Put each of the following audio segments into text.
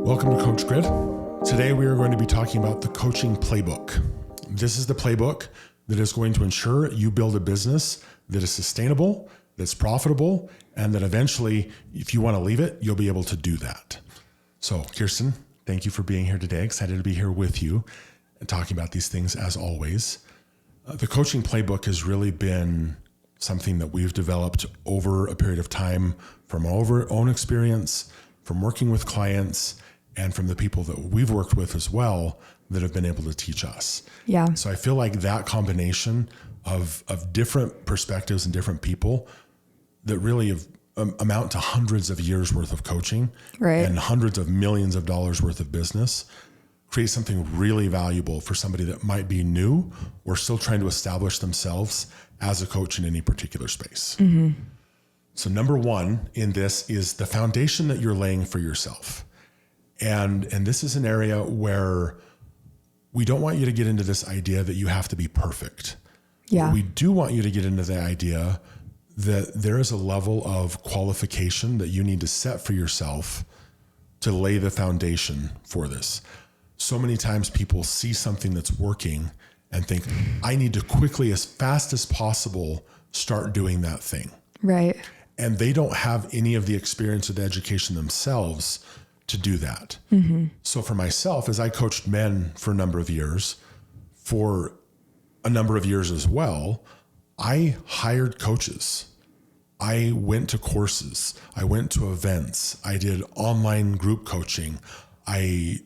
Welcome to Coach Grid. Today we are going to be talking about the Coaching Playbook. This is the playbook that is going to ensure you build a business that is sustainable, that's profitable, and that eventually, if you want to leave it, you'll be able to do that. So, Kirsten, thank you for being here today. Excited to be here with you and talking about these things as always. The Coaching Playbook has really been something that we've developed over a period of time from our own experience, from working with clients, and from the people that we've worked with as well that have been able to teach us. Yeah. So I feel like that combination of different perspectives and different people that really have, amount to hundreds of years worth of coaching, right, and hundreds of millions of dollars worth of business creates something really valuable for somebody that might be new or still trying to establish themselves as a coach in any particular space. Mm-hmm. So number one in this is the foundation that you're laying for yourself. And this is an area where we don't want you to get into this idea that you have to be perfect. Yeah. But we do want you to get into the idea that there is a level of qualification that you need to set for yourself to lay the foundation for this. So many times people see something that's working and think, I need to quickly, as fast as possible, start doing that thing. Right. And they don't have any of the experience or the education themselves to do that. Mm-hmm. So for myself, as I coached men for a number of years, for a number of years as well, I hired coaches. I went to courses. I went to events. I did online group coaching. I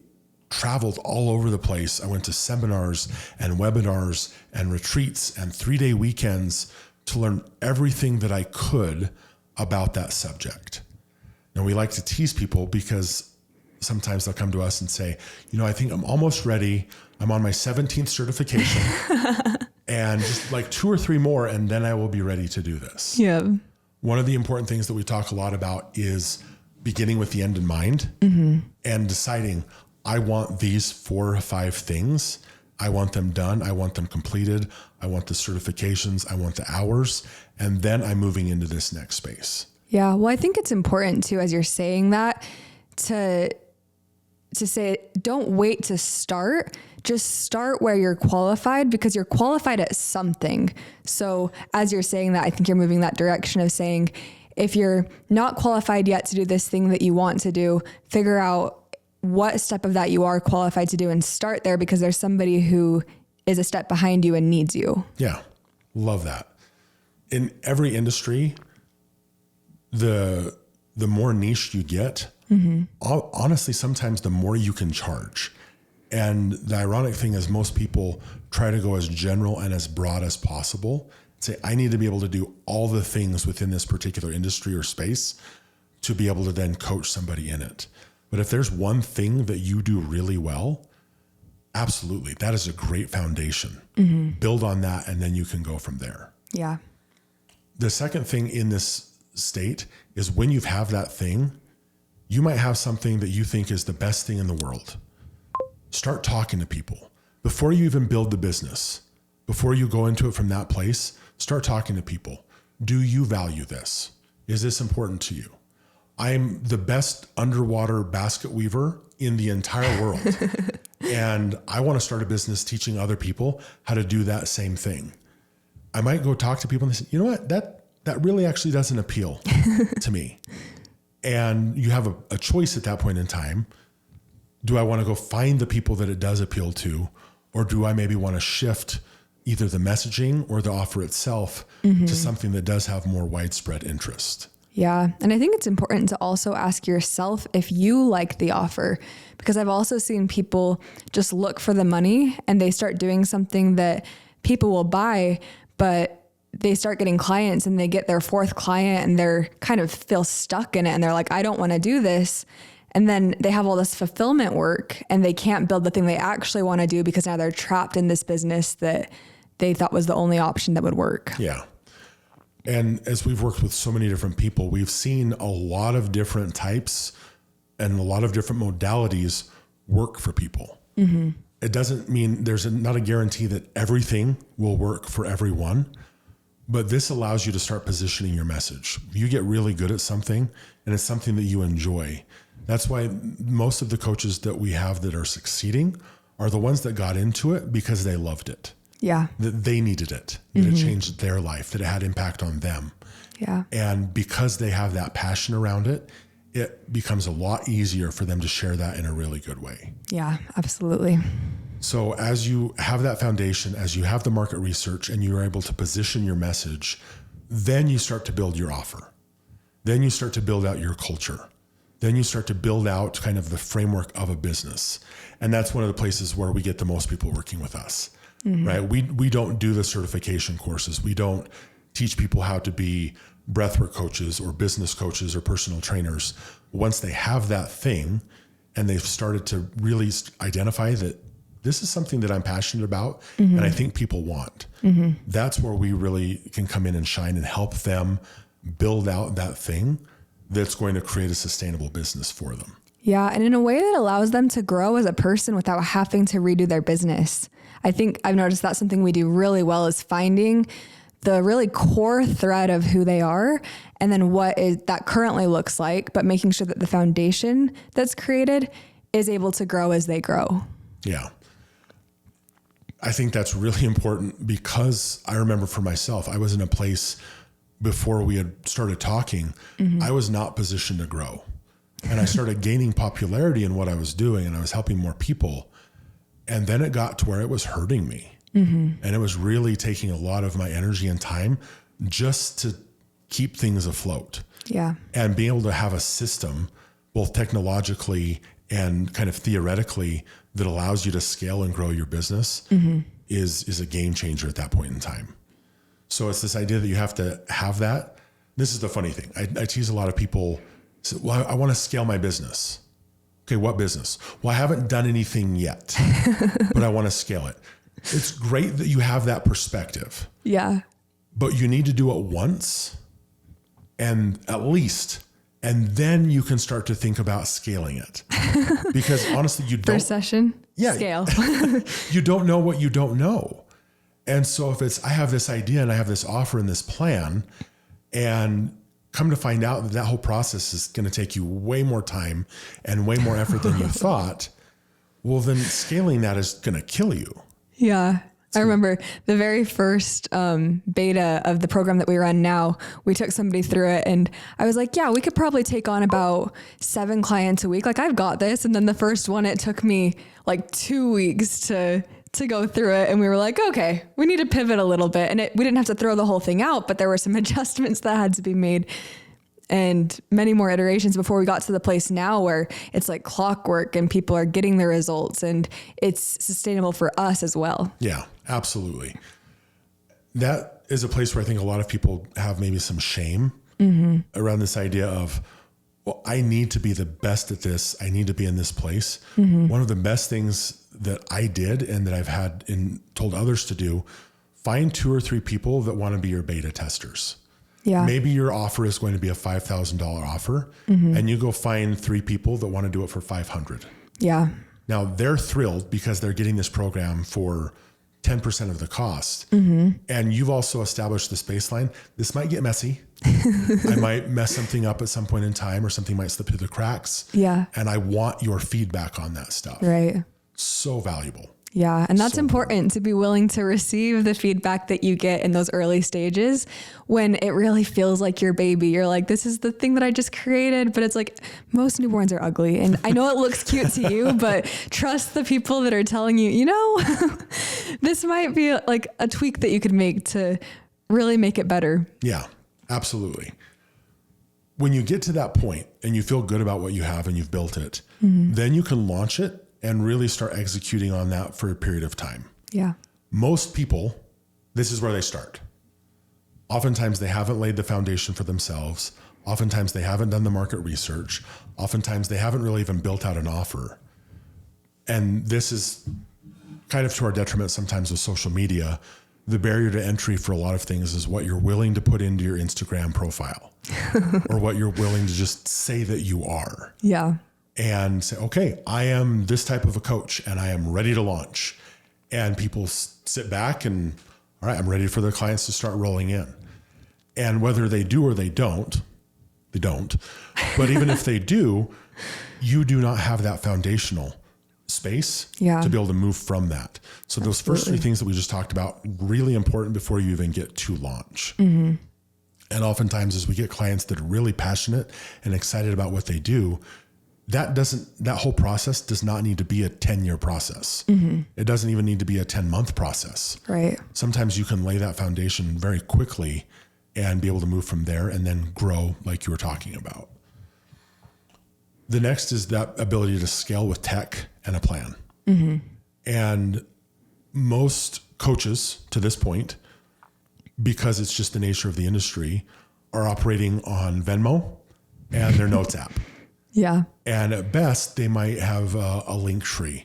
traveled all over the place. I went to seminars and webinars and retreats and 3-day weekends to learn everything that I could about that subject. And we like to tease people because sometimes they'll come to us and say, I think I'm almost ready. I'm on my 17th certification and just like 2 or 3 more, and then I will be ready to do this. Yeah. One of the important things that we talk a lot about is beginning with the end in mind, mm-hmm, and deciding, I want these 4 or 5 things. I want them done. I want them completed. I want the certifications. I want the hours. And then I'm moving into this next space. Yeah. Well, I think it's important too, as you're saying that, to say, don't wait to start, just start where you're qualified, because you're qualified at something. So as you're saying that, I think you're moving that direction of saying, if you're not qualified yet to do this thing that you want to do, figure out what step of that you are qualified to do and start there, because there's somebody who is a step behind you and needs you. Yeah. Love that. In every industry, the more niche you get, mm-hmm, honestly, sometimes the more you can charge. And the ironic thing is most people try to go as general and as broad as possible. Say, I need to be able to do all the things within this particular industry or space to be able to then coach somebody in it. But if there's one thing that you do really well, absolutely, that is a great foundation. Mm-hmm. Build on that, and then you can go from there. Yeah. The second thing in this state is when you have that thing, you might have something that you think is the best thing in the world. Start talking to people. Before you even build the business, before you go into it from that place, start talking to people. Do you value this? Is this important to you? I'm the best underwater basket weaver in the entire world. And I want to start a business teaching other people how to do that same thing. I might go talk to people and they say, you know what, that really actually doesn't appeal to me. And you have a choice at that point in time. Do I want to go find the people that it does appeal to, or do I maybe want to shift either the messaging or the offer itself, mm-hmm, to something that does have more widespread interest? Yeah. And I think it's important to also ask yourself if you like the offer, because I've also seen people just look for the money and they start doing something that people will buy, but they start getting clients and they get their 4th client and they're kind of feel stuck in it. And they're like, I don't want to do this. And then they have all this fulfillment work and they can't build the thing they actually want to do because now they're trapped in this business that they thought was the only option that would work. Yeah. And as we've worked with so many different people, we've seen a lot of different types and a lot of different modalities work for people. Mm-hmm. It doesn't mean there's not a guarantee that everything will work for everyone, But this allows you to start positioning your message. You get really good at something and it's something that you enjoy. That's why most of the coaches that we have that are succeeding are the ones that got into it because they loved it. Yeah. That they needed it, that it changed their life, that it had impact on them. Yeah. And because they have that passion around it, it becomes a lot easier for them to share that in a really good way. Yeah, absolutely. So as you have that foundation, as you have the market research and you're able to position your message, then you start to build your offer. Then you start to build out your culture. Then you start to build out kind of the framework of a business. And that's one of the places where we get the most people working with us, right? We don't do the certification courses. We don't teach people how to be breathwork coaches or business coaches or personal trainers. Once they have that thing and they've started to really identify that this is something that I'm passionate about and I think people want, that's where we really can come in and shine and help them build out that thing that's going to create a sustainable business for them. Yeah. And in a way that allows them to grow as a person without having to redo their business. I think I've noticed that's something we do really well is finding the really core thread of who they are and then what is that currently looks like, but making sure that the foundation that's created is able to grow as they grow. Yeah. I think that's really important because I remember for myself, I was in a place before we had started talking, I was not positioned to grow. And I started gaining popularity in what I was doing and I was helping more people. And then it got to where it was hurting me. And it was really taking a lot of my energy and time just to keep things afloat. Yeah. And being able to have a system, both technologically and kind of theoretically, that allows you to scale and grow your business is a game changer at that point in time. So it's this idea that you have to have that. This is the funny thing. I tease a lot of people, say, well, I want to scale my business. Okay, what business? Well, I haven't done anything yet, but I want to scale it. It's great that you have that perspective. Yeah. But you need to do it once and at least, and then you can start to think about scaling it. Because honestly, you don't. First session, scale. You don't know what you don't know. And so if it's, I have this idea and I have this offer and this plan and come to find out that that whole process is going to take you way more time and way more effort than you thought, well, then scaling that is going to kill you. Yeah. I remember the very first beta of the program that we run now, we took somebody through it and I was like, yeah, we could probably take on about 7 clients a week. Like I've got this. And then the first one, it took me like 2 weeks to go through it. And we were like, okay, we need to pivot a little bit. And we didn't have to throw the whole thing out, but there were some adjustments that had to be made and many more iterations before we got to the place now where it's like clockwork and people are getting the results and it's sustainable for us as well. Yeah, absolutely. That is a place where I think a lot of people have maybe some shame around this idea of, well, I need to be the best at this. I need to be in this place. One of the best things that I did and that I've had told others to do, find 2 or 3 people that want to be your beta testers. Yeah. Maybe your offer is going to be a $5,000 offer and you go find 3 people that want to do it for $500. Yeah. Now they're thrilled because they're getting this program for 10% of the cost. And you've also established this baseline. This might get messy. I might mess something up at some point in time or something might slip through the cracks. Yeah. And I want your feedback on that stuff. Right. So valuable. Yeah. And that's important to be willing to receive the feedback that you get in those early stages when it really feels like your baby. You're like, this is the thing that I just created, but it's like most newborns are ugly. And I know it looks cute to you, but trust the people that are telling you, this might be like a tweak that you could make to really make it better. Yeah, absolutely. When you get to that point and you feel good about what you have and you've built it, then you can launch it and really start executing on that for a period of time. Yeah. Most people, this is where they start. Oftentimes they haven't laid the foundation for themselves. Oftentimes they haven't done the market research. Oftentimes they haven't really even built out an offer. And this is kind of to our detriment sometimes with social media. The barrier to entry for a lot of things is what you're willing to put into your Instagram profile or what you're willing to just say that you are. Yeah. And say, okay, I am this type of a coach and I am ready to launch. And people sit back and all right, I'm ready for the clients to start rolling in. And whether they do or they don't. But even if they do, you do not have that foundational space to be able to move from that. So those first three things that we just talked about, really important before you even get to launch. Mm-hmm. And oftentimes as we get clients that are really passionate and excited about what they do, that whole process does not need to be a 10-year process. Mm-hmm. It doesn't even need to be a 10-month process. Right. Sometimes you can lay that foundation very quickly and be able to move from there and then grow like you were talking about. The next is that ability to scale with tech and a plan. Mm-hmm. And most coaches to this point, because it's just the nature of the industry, are operating on Venmo and their Notes app. Yeah. And at best, they might have a link tree.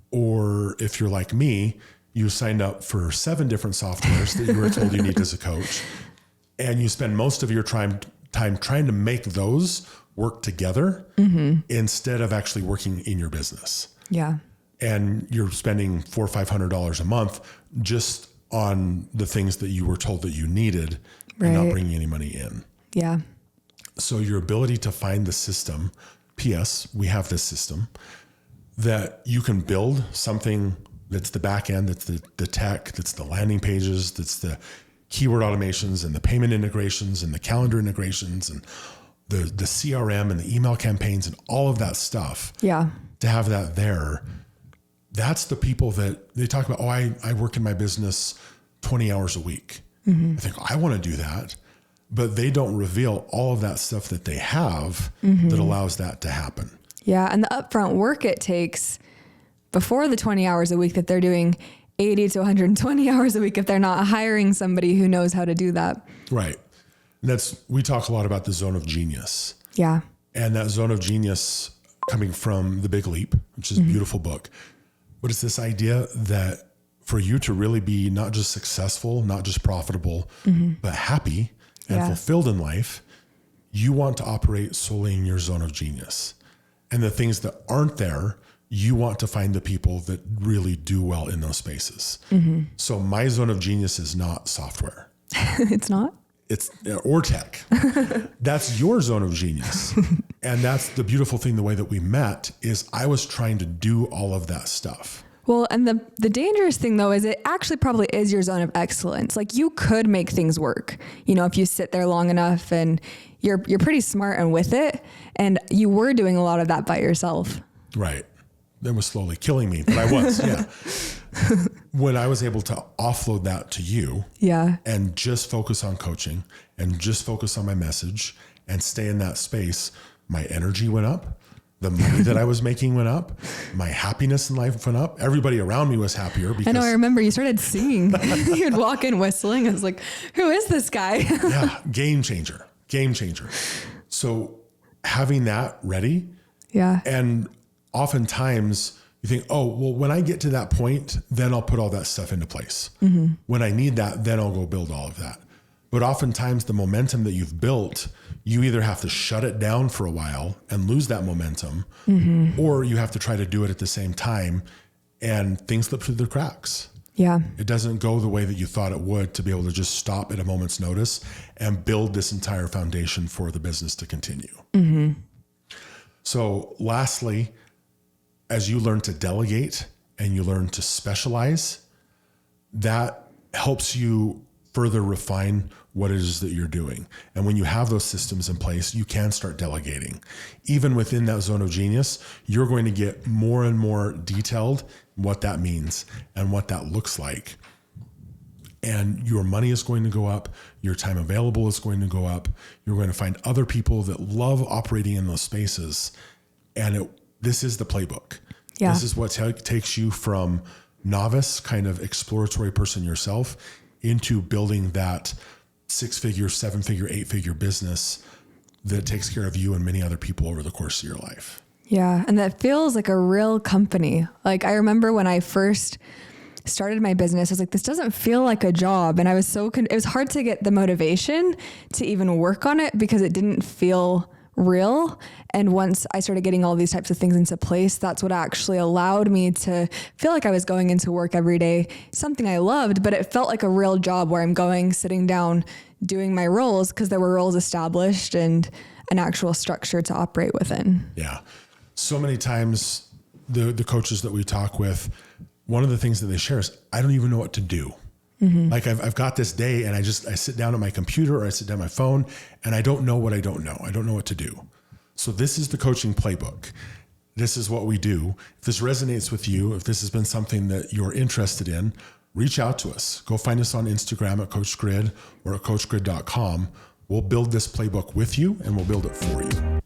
Or if you're like me, you signed up for 7 different softwares that you were told you need as a coach. And you spend most of your time trying to make those work together instead of actually working in your business. Yeah. And you're spending $400 or $500 a month just on the things that you were told that you needed and not bringing any money in. Yeah. So your ability to find the system, P.S., we have this system that you can build something that's the back end, that's the tech, that's the landing pages, that's the keyword automations and the payment integrations and the calendar integrations and the CRM and the email campaigns and all of that stuff. Yeah. To have that there, that's the people that they talk about, I work in my business 20 hours a week. Mm-hmm. I think I want to do that, but they don't reveal all of that stuff that they have that allows that to happen. Yeah. And the upfront work it takes before the 20 hours a week that they're doing 80 to 120 hours a week if they're not hiring somebody who knows how to do that. Right. And we talk a lot about the zone of genius. Yeah. And that zone of genius coming from The Big Leap, which is a beautiful book. But it's this idea that for you to really be not just successful, not just profitable, but happy and fulfilled in life, you want to operate solely in your zone of genius. And the things that aren't there, you want to find the people that really do well in those spaces. Mm-hmm. So my zone of genius is not software. It's not? It's or tech. That's your zone of genius. And that's the beautiful thing. The way that we met is I was trying to do all of that stuff. Well, and the dangerous thing though, is it actually probably is your zone of excellence. Like you could make things work, if you sit there long enough and you're pretty smart and with it. And you were doing a lot of that by yourself. Right. That was slowly killing me, but I was, yeah. When I was able to offload that to you and just focus on coaching and just focus on my message and stay in that space, my energy went up. The money that I was making went up. My happiness in life went up. Everybody around me was happier because I remember you started singing. You'd walk in whistling. I was like, who is this guy? Yeah. Game changer. So having that ready. Yeah. And oftentimes you think, when I get to that point, then I'll put all that stuff into place. Mm-hmm. When I need that, then I'll go build all of that. But oftentimes the momentum that you've built, you either have to shut it down for a while and lose that momentum, or you have to try to do it at the same time and things slip through the cracks. Yeah. It doesn't go the way that you thought it would to be able to just stop at a moment's notice and build this entire foundation for the business to continue. Mm-hmm. So lastly, as you learn to delegate and you learn to specialize, that helps you further refine what it is that you're doing. And when you have those systems in place, you can start delegating. Even within that zone of genius, you're going to get more and more detailed what that means and what that looks like. And your money is going to go up. Your time available is going to go up. You're going to find other people that love operating in those spaces. And this is the playbook. Yeah. This is what takes you from novice kind of exploratory person yourself into building that 6-figure, 7-figure, 8-figure business that takes care of you and many other people over the course of your life. Yeah. And that feels like a real company. Like I remember when I first started my business, I was like, this doesn't feel like a job. And I was it was hard to get the motivation to even work on it because it didn't feel real. And once I started getting all these types of things into place, that's what actually allowed me to feel like I was going into work every day, something I loved, but it felt like a real job where I'm going, sitting down, doing my roles, because there were roles established and an actual structure to operate within. Yeah. So many times the coaches that we talk with, one of the things that they share is, I don't even know what to do. Like I've got this day and I sit down at my computer or I sit down at my phone and I don't know what I don't know. I don't know what to do. So this is the Coaching Playbook. This is what we do. If this resonates with you, if this has been something that you're interested in, reach out to us. Go find us on Instagram at CoachGrid or at CoachGrid.com. We'll build this playbook with you and we'll build it for you.